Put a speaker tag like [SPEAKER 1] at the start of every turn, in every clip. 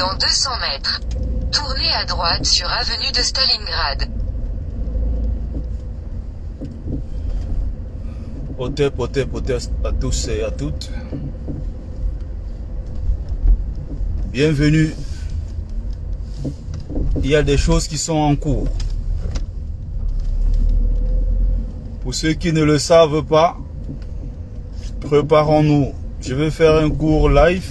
[SPEAKER 1] Dans 200 mètres, tournez à droite sur avenue de Stalingrad.
[SPEAKER 2] Poté à tous et à toutes. Bienvenue. Il y a des choses qui sont en cours. Pour ceux qui ne le savent pas, préparons-nous. Je vais faire un court live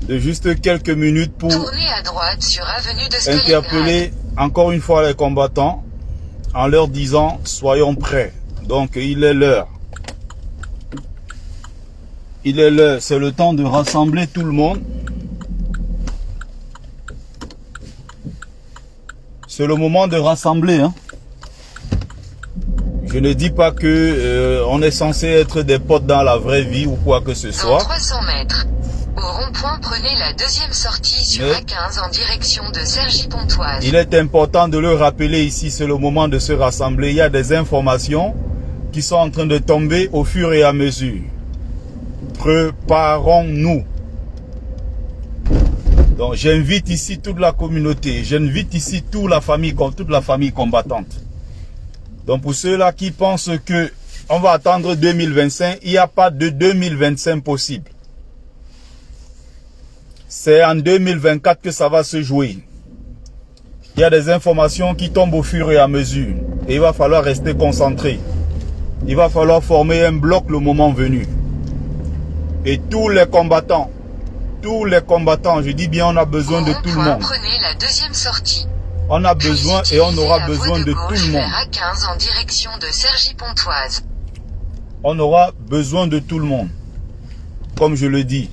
[SPEAKER 2] de juste quelques minutes pour
[SPEAKER 1] Tournez à droite sur avenue de Stalingrad.
[SPEAKER 2] interpeller encore une fois les combattants en leur disant soyons prêts. Donc il est l'heure. Il est l'heure, c'est le temps de rassembler tout le monde. C'est le moment de rassembler. Hein. Je ne dis pas que on est censé être des potes dans la vraie vie ou quoi que ce soit.
[SPEAKER 1] Dans 300 mètres, au rond-point, prenez la deuxième sortie sur A15 en direction de Cergy-Pontoise.
[SPEAKER 2] Il est important de le rappeler ici, c'est le moment de se rassembler. Il y a des informations qui sont en train de tomber au fur et à mesure. Préparons-nous. Donc j'invite ici toute la communauté, j'invite ici toute la famille combattante. Donc pour ceux-là qui pensent que on va attendre 2025, il n'y a pas de 2025 possible. C'est en 2024 que ça va se jouer. Il y a des informations qui tombent au fur et à mesure. Et il va falloir rester concentré. Il va falloir former un bloc le moment venu. Et tous les combattants, je dis bien, on a besoin de tout le monde.
[SPEAKER 1] Prenez la deuxième sortie.
[SPEAKER 2] On a besoin et on aura besoin de tout le monde.
[SPEAKER 1] A15 en direction de Cergy-Pontoise.
[SPEAKER 2] On aura besoin de tout le monde, comme je le dis.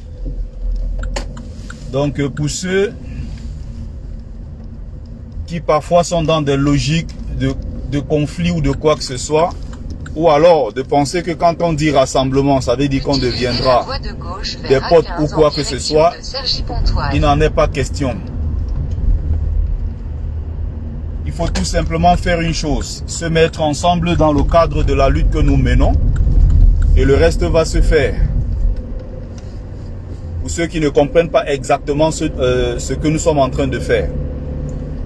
[SPEAKER 2] Donc pour ceux qui parfois sont dans des logiques de conflit ou de quoi que ce soit, ou alors de penser que quand on dit rassemblement, ça veut dire qu'on deviendra des potes ou quoi que ce soit, il n'en est pas question. Il faut tout simplement faire une chose, se mettre ensemble dans le cadre de la lutte que nous menons et le reste va se faire. Pour ceux qui ne comprennent pas exactement ce que nous sommes en train de faire.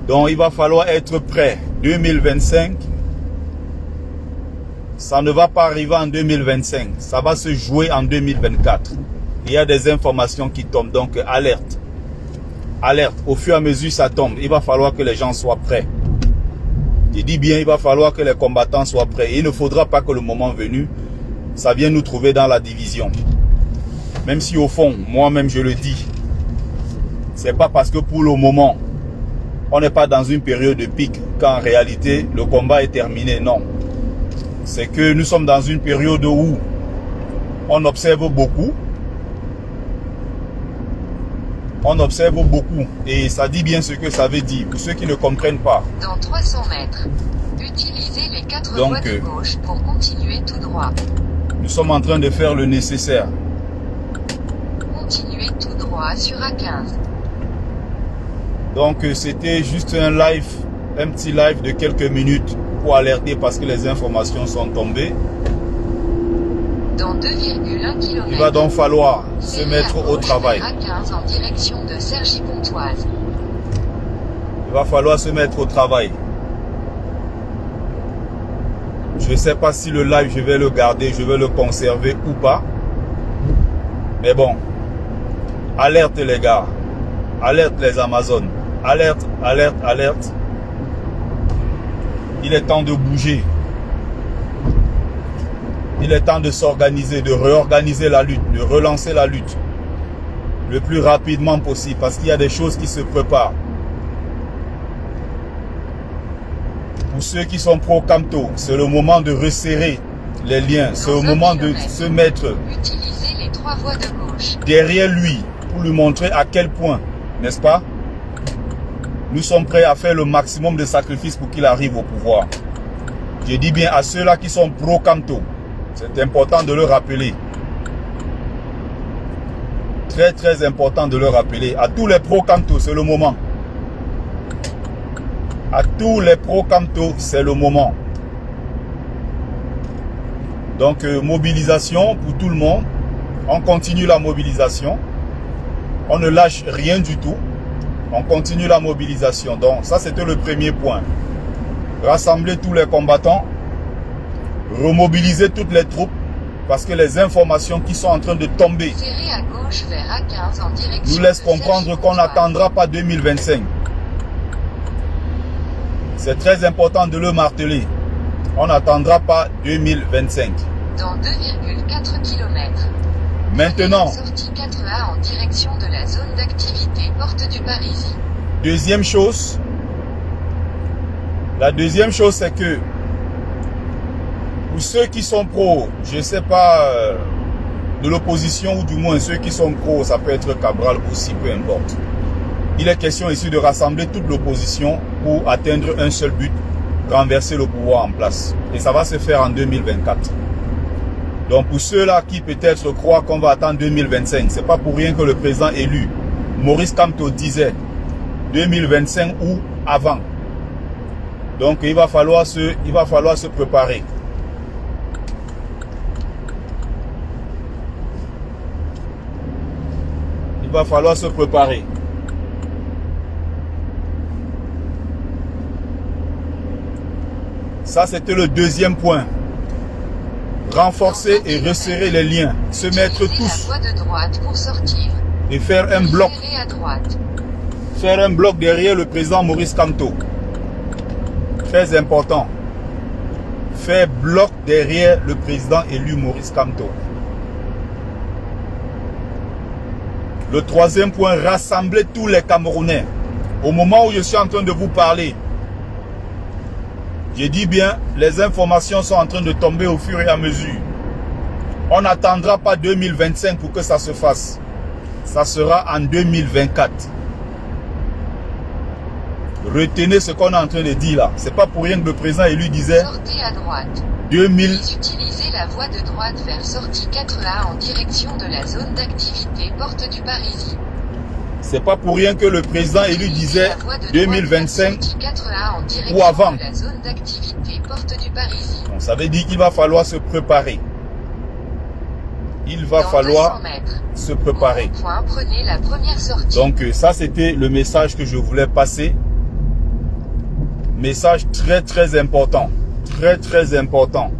[SPEAKER 2] Donc il va falloir être prêt. 2025, ça ne va pas arriver en 2025, ça va se jouer en 2024. Il y a des informations qui tombent, donc alerte. Alerte, au fur et à mesure ça tombe, il va falloir que les gens soient prêts. Je dis bien, il va falloir que les combattants soient prêts. Il ne faudra pas que le moment venu, ça vienne nous trouver dans la division. Même si au fond, moi-même je le dis, c'est pas parce que pour le moment, on n'est pas dans une période de pic qu'en réalité, le combat est terminé, non. C'est que nous sommes dans une période où on observe beaucoup. On observe beaucoup et ça dit bien ce que ça veut dire pour ceux qui ne comprennent pas.
[SPEAKER 1] Dans 300 mètres, utilisez les 4 voies de gauche pour continuer tout droit.
[SPEAKER 2] Nous sommes en train de faire le nécessaire.
[SPEAKER 1] Continuez tout droit sur A15.
[SPEAKER 2] Donc c'était juste un live, un petit live de quelques minutes pour alerter parce que les informations sont tombées.
[SPEAKER 1] Dans 2,1 km,
[SPEAKER 2] il va donc falloir se mettre au travail.
[SPEAKER 1] A15 en direction de Cergy-Pontoise.
[SPEAKER 2] Il va falloir se mettre au travail. Je ne sais pas si le live, je vais le garder, je vais le conserver ou pas. Mais bon, alerte les gars, alerte les Amazones, alerte, alerte, alerte. Il est temps de bouger. Il est temps de s'organiser, de réorganiser la lutte, de relancer la lutte le plus rapidement possible parce qu'il y a des choses qui se préparent. Pour ceux qui sont pro-Camto, c'est le moment de resserrer les liens. C'est le moment de se mettre derrière lui pour lui montrer à quel point, n'est-ce pas? Nous sommes prêts à faire le maximum de sacrifices pour qu'il arrive au pouvoir. Je dis bien à ceux-là qui sont pro-Camto. C'est important de le rappeler. Très très important de le rappeler. À tous les pro-Camto, c'est le moment. À tous les pro-Camto, c'est le moment. Donc mobilisation pour tout le monde. On continue la mobilisation. On ne lâche rien du tout. On continue la mobilisation. Donc, ça, c'était le premier point. Rassembler tous les combattants, remobiliser toutes les troupes, parce que les informations qui sont en train de tomber
[SPEAKER 1] à gauche vers A15 en direction
[SPEAKER 2] nous laissent comprendre qu'on n'attendra pas 2025. C'est très important de le marteler. On n'attendra pas 2025.
[SPEAKER 1] Dans 2,4 km.
[SPEAKER 2] Maintenant,
[SPEAKER 1] sortie 4A en direction de la zone d'activité porte du Parisis.
[SPEAKER 2] Deuxième chose, la deuxième chose, c'est que pour ceux qui sont pro, je ne sais pas, de l'opposition ou du moins ceux qui sont pro, ça peut être Cabral aussi, peu importe. Il est question ici de rassembler toute l'opposition pour atteindre un seul but, renverser le pouvoir en place. Et ça va se faire en 2024. Donc pour ceux-là qui peut-être croient qu'on va attendre 2025, c'est pas pour rien que le président élu, Maurice Kamto, disait 2025 ou avant. Donc il va falloir se préparer. Il va falloir se préparer. Ça, c'était le deuxième point. Renforcer et resserrer les liens. Se mettre tous.
[SPEAKER 1] La voie de droite pour sortir.
[SPEAKER 2] Et faire un bloc.
[SPEAKER 1] À droite.
[SPEAKER 2] Faire un bloc derrière le président Maurice Kamto. Très important. Faire bloc derrière le président élu Maurice Kamto. Le troisième point, rassembler tous les Camerounais. Au moment où je suis en train de vous parler, je dis bien, les informations sont en train de tomber au fur et à mesure. On n'attendra pas 2025 pour que ça se fasse. Ça sera en 2024. Retenez ce qu'on est en train de dire là. C'est pas pour rien que le président élu disait
[SPEAKER 1] sortez à droite.
[SPEAKER 2] 2000.
[SPEAKER 1] Utilisez la voie de droite vers sortie 4A en direction de la zone d'activité porte du Parisis.
[SPEAKER 2] C'est pas pour rien que le président élu disait 2025 ou avant.
[SPEAKER 1] La zone d'activité porte du Parisis.
[SPEAKER 2] Donc, ça veut dire qu'il va falloir se préparer. Il va falloir se préparer.
[SPEAKER 1] Prenez la première sortie.
[SPEAKER 2] Donc ça, c'était le message que je voulais passer. Message très très important. Très très important.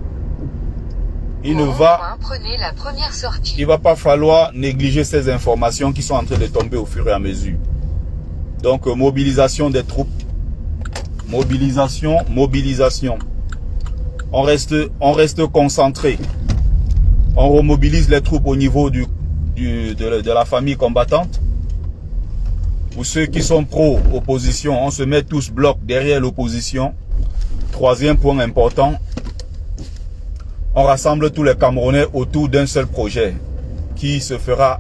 [SPEAKER 2] Il ne va,
[SPEAKER 1] prenez la première sortie.
[SPEAKER 2] Il va pas falloir négliger ces informations qui sont en train de tomber au fur et à mesure. Donc mobilisation des troupes. Mobilisation. On reste concentré. On remobilise les troupes au niveau de la famille combattante. Pour ceux qui sont pro-opposition, on se met tous blocs derrière l'opposition. Troisième point important, on rassemble tous les Camerounais autour d'un seul projet qui se fera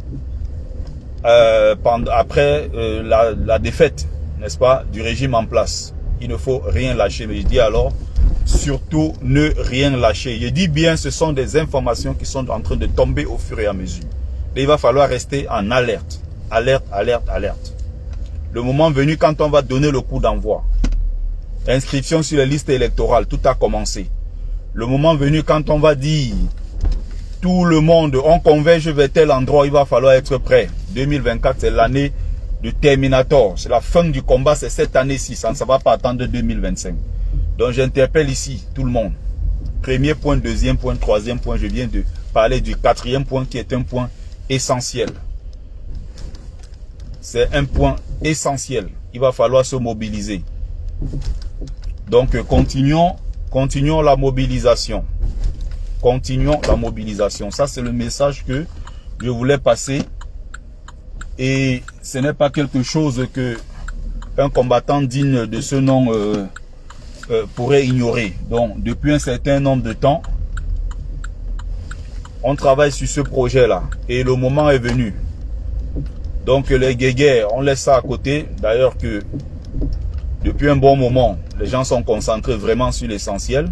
[SPEAKER 2] après la défaite, n'est-ce pas, du régime en place. Il ne faut rien lâcher. Mais je dis alors, surtout ne rien lâcher. Je dis bien, ce sont des informations qui sont en train de tomber au fur et à mesure. Mais il va falloir rester en alerte. Alerte, alerte, alerte. Le moment venu, quand on va donner le coup d'envoi, inscription sur les listes électorales, tout a commencé. Le moment venu, quand on va dire tout le monde, on converge vers tel endroit, il va falloir être prêt. 2024, c'est l'année de Terminator. C'est la fin du combat, c'est cette année-ci. Ça ne va pas attendre 2025. Donc j'interpelle ici tout le monde. Premier point, deuxième point, troisième point. Je viens de parler du quatrième point qui est un point essentiel. C'est un point essentiel. Il va falloir se mobiliser. Donc continuons la mobilisation. Continuons la mobilisation. Ça, c'est le message que je voulais passer. Et ce n'est pas quelque chose que un combattant digne de ce nom pourrait ignorer. Donc, depuis un certain nombre de temps, on travaille sur ce projet-là. Et le moment est venu. Donc, les guéguerres, on laisse ça à côté. D'ailleurs que depuis un bon moment, les gens sont concentrés vraiment sur l'essentiel.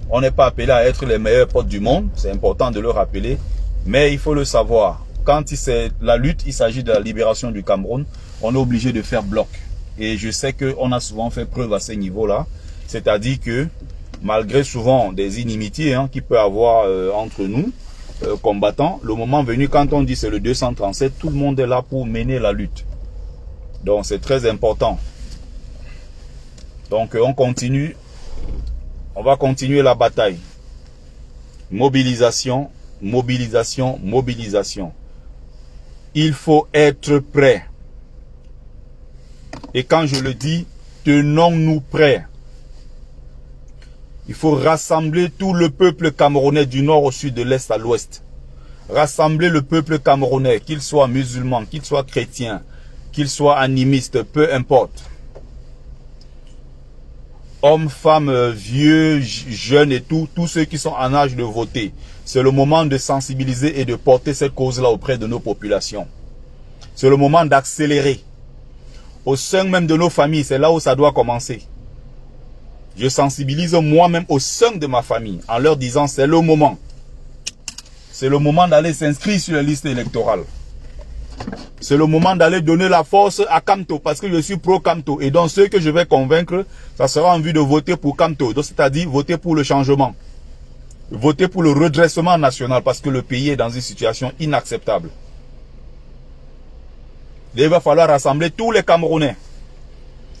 [SPEAKER 2] On n'est pas appelé à être les meilleurs potes du monde. C'est important de le rappeler. Mais il faut le savoir. Quand c'est la lutte, il s'agit de la libération du Cameroun, on est obligé de faire bloc. Et je sais qu'on a souvent fait preuve à ce niveau-là. C'est-à-dire que malgré souvent des inimitiés qu'il peut y avoir entre nous, combattants, le moment venu, quand on dit c'est le 237, tout le monde est là pour mener la lutte. Donc c'est très important. Donc on continue. On va continuer la bataille. Mobilisation, mobilisation, mobilisation. Il faut être prêt. Et quand je le dis, tenons-nous prêts. Il faut rassembler tout le peuple camerounais du nord au sud, de l'est à l'ouest. Rassembler le peuple camerounais, qu'il soit musulman, qu'il soit chrétien, qu'il soit animiste, peu importe. Hommes, femmes, vieux, jeunes et tout, tous ceux qui sont en âge de voter. C'est le moment de sensibiliser et de porter cette cause-là auprès de nos populations. C'est le moment d'accélérer. Au sein même de nos familles, c'est là où ça doit commencer. Je sensibilise moi-même au sein de ma famille en leur disant c'est le moment. C'est le moment d'aller s'inscrire sur les listes électorales. C'est le moment d'aller donner la force à Kamto parce que je suis pro-Kamto. Et donc ceux que je vais convaincre, ça sera en vue de voter pour Kamto. Donc c'est-à-dire voter pour le changement. Voter pour le redressement national parce que le pays est dans une situation inacceptable. Et il va falloir rassembler tous les Camerounais.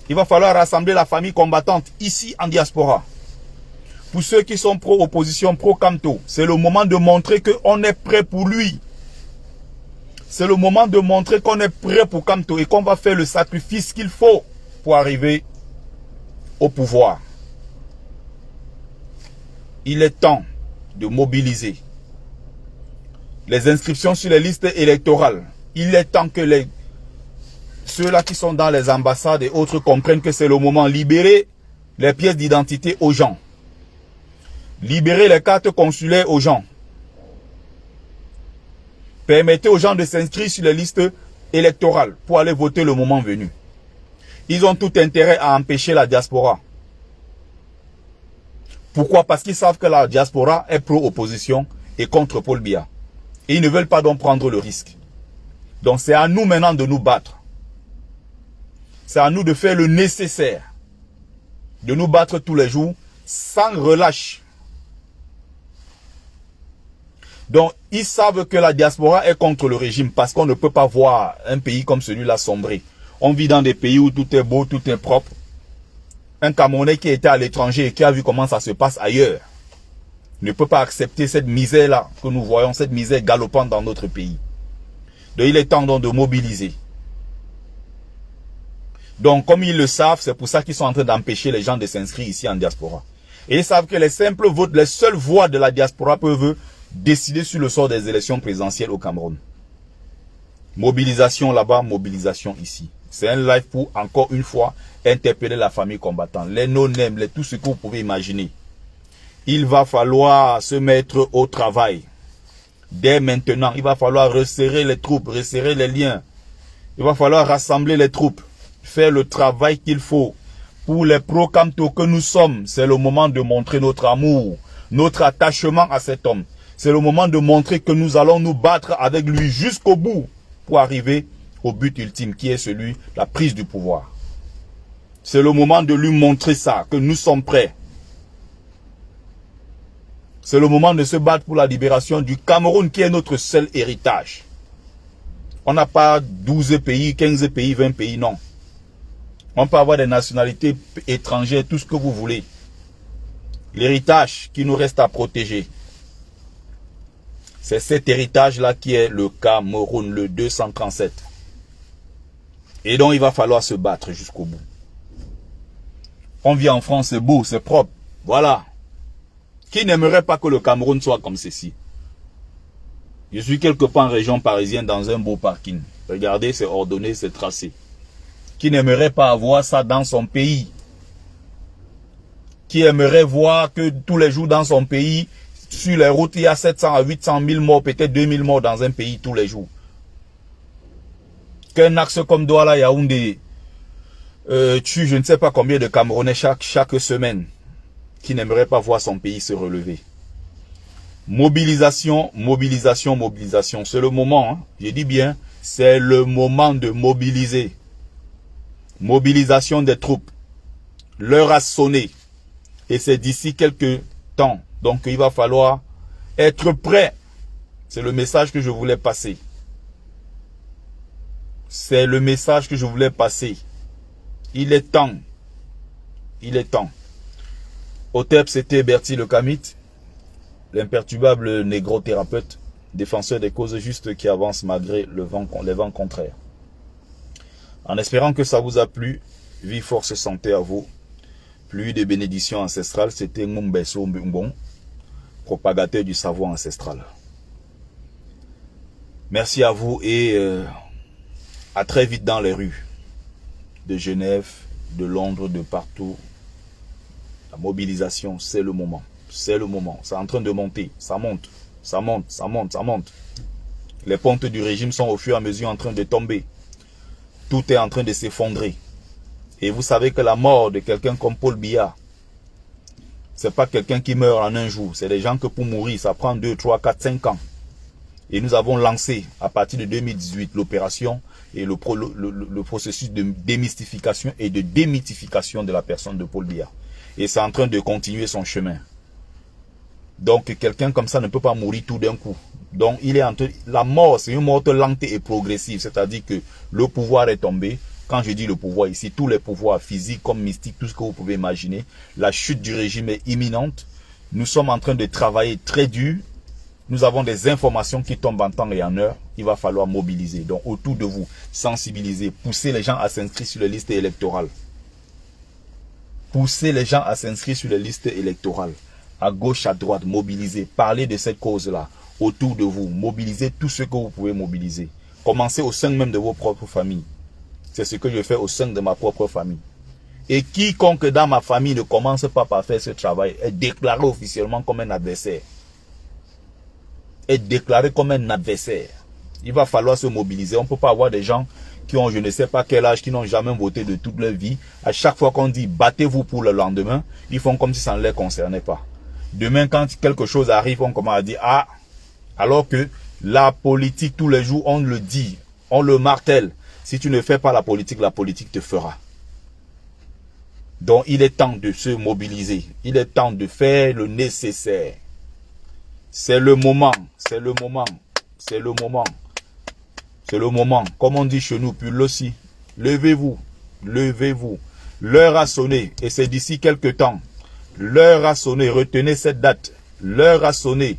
[SPEAKER 2] Il va falloir rassembler la famille combattante ici en diaspora. Pour ceux qui sont pro-opposition, pro-Kamto, c'est le moment de montrer qu'on est prêt pour lui. C'est le moment de montrer qu'on est prêt pour Kamto et qu'on va faire le sacrifice qu'il faut pour arriver au pouvoir. Il est temps de mobiliser les inscriptions sur les listes électorales. Il est temps que ceux-là qui sont dans les ambassades et autres comprennent que c'est le moment. Libérer les pièces d'identité aux gens. Libérer les cartes consulaires aux gens. Permettez aux gens de s'inscrire sur les listes électorales pour aller voter le moment venu. Ils ont tout intérêt à empêcher la diaspora. Pourquoi? Parce qu'ils savent que la diaspora est pro-opposition et contre Paul Biya. Et ils ne veulent pas donc prendre le risque. Donc c'est à nous maintenant de nous battre. C'est à nous de faire le nécessaire. De nous battre tous les jours sans relâche. Donc, ils savent que la diaspora est contre le régime parce qu'on ne peut pas voir un pays comme celui-là sombrer. On vit dans des pays où tout est beau, tout est propre. Un Camerounais qui était à l'étranger et qui a vu comment ça se passe ailleurs ne peut pas accepter cette misère-là que nous voyons, cette misère galopante dans notre pays. Donc, il est temps donc de mobiliser. Donc, comme ils le savent, c'est pour ça qu'ils sont en train d'empêcher les gens de s'inscrire ici en diaspora. Et ils savent que les simples votes, les seules voix de la diaspora peuvent décider sur le sort des élections présidentielles au Cameroun. Mobilisation là-bas, mobilisation ici. C'est un live pour, encore une fois, interpeller la famille combattante. Les no-name, tout ce que vous pouvez imaginer. Il va falloir se mettre au travail. Dès maintenant, il va falloir resserrer les troupes, resserrer les liens. Il va falloir rassembler les troupes. Faire le travail qu'il faut. Pour les pro-Kamto que nous sommes, c'est le moment de montrer notre amour, notre attachement à cet homme. C'est le moment de montrer que nous allons nous battre avec lui jusqu'au bout pour arriver au but ultime qui est celui de la prise du pouvoir. C'est le moment de lui montrer ça, que nous sommes prêts. C'est le moment de se battre pour la libération du Cameroun qui est notre seul héritage. On n'a pas 12 pays, 15 pays, 20 pays, non. On peut avoir des nationalités étrangères, tout ce que vous voulez. L'héritage qui nous reste à protéger, c'est cet héritage-là qui est le Cameroun, le 237. Et donc, il va falloir se battre jusqu'au bout. On vit en France, c'est beau, c'est propre. Voilà. Qui n'aimerait pas que le Cameroun soit comme ceci? Je suis quelque part en région parisienne dans un beau parking. Regardez, c'est ordonné, c'est tracé. Qui n'aimerait pas avoir ça dans son pays? Qui aimerait voir que tous les jours dans son pays, sur les routes, il y a 700 à 800 000 morts, peut-être 2000 morts dans un pays tous les jours. Qu'un axe comme Douala, Yaoundé, tue je ne sais pas combien de Camerounais chaque semaine. Qui n'aimerait pas voir son pays se relever. Mobilisation, mobilisation, mobilisation. C'est le moment, hein, je dis bien, c'est le moment de mobiliser. Mobilisation des troupes. L'heure a sonné. Et c'est d'ici quelques temps. Donc il va falloir être prêt. C'est le message que je voulais passer. C'est le message que je voulais passer. Il est temps. Il est temps. Otep, c'était Bertie le Kamite, l'imperturbable négro-thérapeute, défenseur des causes justes qui avance malgré les vents contraires. En espérant que ça vous a plu, vie, force et santé à vous. Pluie de bénédictions ancestrales, c'était Ngumbeso Mbung, propagateur du savoir ancestral. Merci à vous et à très vite dans les rues de Genève, de Londres, de partout. La mobilisation, c'est le moment. C'est le moment. C'est en train de monter. Ça monte. Ça monte. Ça monte. Ça monte. Les pentes du régime sont au fur et à mesure en train de tomber. Tout est en train de s'effondrer. Et vous savez que la mort de quelqu'un comme Paul Biya, c'est pas quelqu'un qui meurt en un jour. C'est des gens que pour mourir, ça prend 2, 3, 4, 5 ans. Et nous avons lancé, à partir de 2018, l'opération et le processus de démystification et de démythification de la personne de Paul Biya. Et c'est en train de continuer son chemin. Donc, quelqu'un comme ça ne peut pas mourir tout d'un coup. Donc, il est en train, la mort, c'est une mort lente et progressive. C'est-à-dire que le pouvoir est tombé. Quand je dis le pouvoir ici, tous les pouvoirs physiques comme mystiques, tout ce que vous pouvez imaginer. La chute du régime est imminente. Nous sommes en train de travailler très dur. Nous avons des informations qui tombent en temps et en heure. Il va falloir mobiliser. Donc, autour de vous, sensibiliser, pousser les gens à s'inscrire sur les listes électorales. Pousser les gens à s'inscrire sur les listes électorales. À gauche, à droite, mobiliser. Parlez de cette cause-là. Autour de vous, mobilisez tout ce que vous pouvez mobiliser. Commencez au sein même de vos propres familles. C'est ce que je fais au sein de ma propre famille. Et quiconque dans ma famille ne commence pas par faire ce travail est déclaré officiellement comme un adversaire. Est déclaré comme un adversaire. Il va falloir se mobiliser. On ne peut pas avoir des gens qui ont je ne sais pas quel âge, qui n'ont jamais voté de toute leur vie. À chaque fois qu'on dit battez-vous pour le lendemain, ils font comme si ça ne les concernait pas. Demain, quand quelque chose arrive, on commence à dire ah, alors que la politique, tous les jours, on le dit, on le martèle. Si tu ne fais pas la politique te fera. Donc, il est temps de se mobiliser. Il est temps de faire le nécessaire. C'est le moment. C'est le moment. C'est le moment. C'est le moment. Comme on dit chez nous, puis aussi. Levez-vous. Levez-vous. L'heure a sonné. Et c'est d'ici quelques temps. L'heure a sonné. Retenez cette date. L'heure a sonné.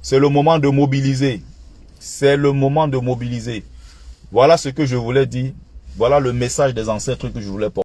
[SPEAKER 2] C'est le moment de mobiliser. C'est le moment de mobiliser. Voilà ce que je voulais dire. Voilà le message des ancêtres que je voulais porter.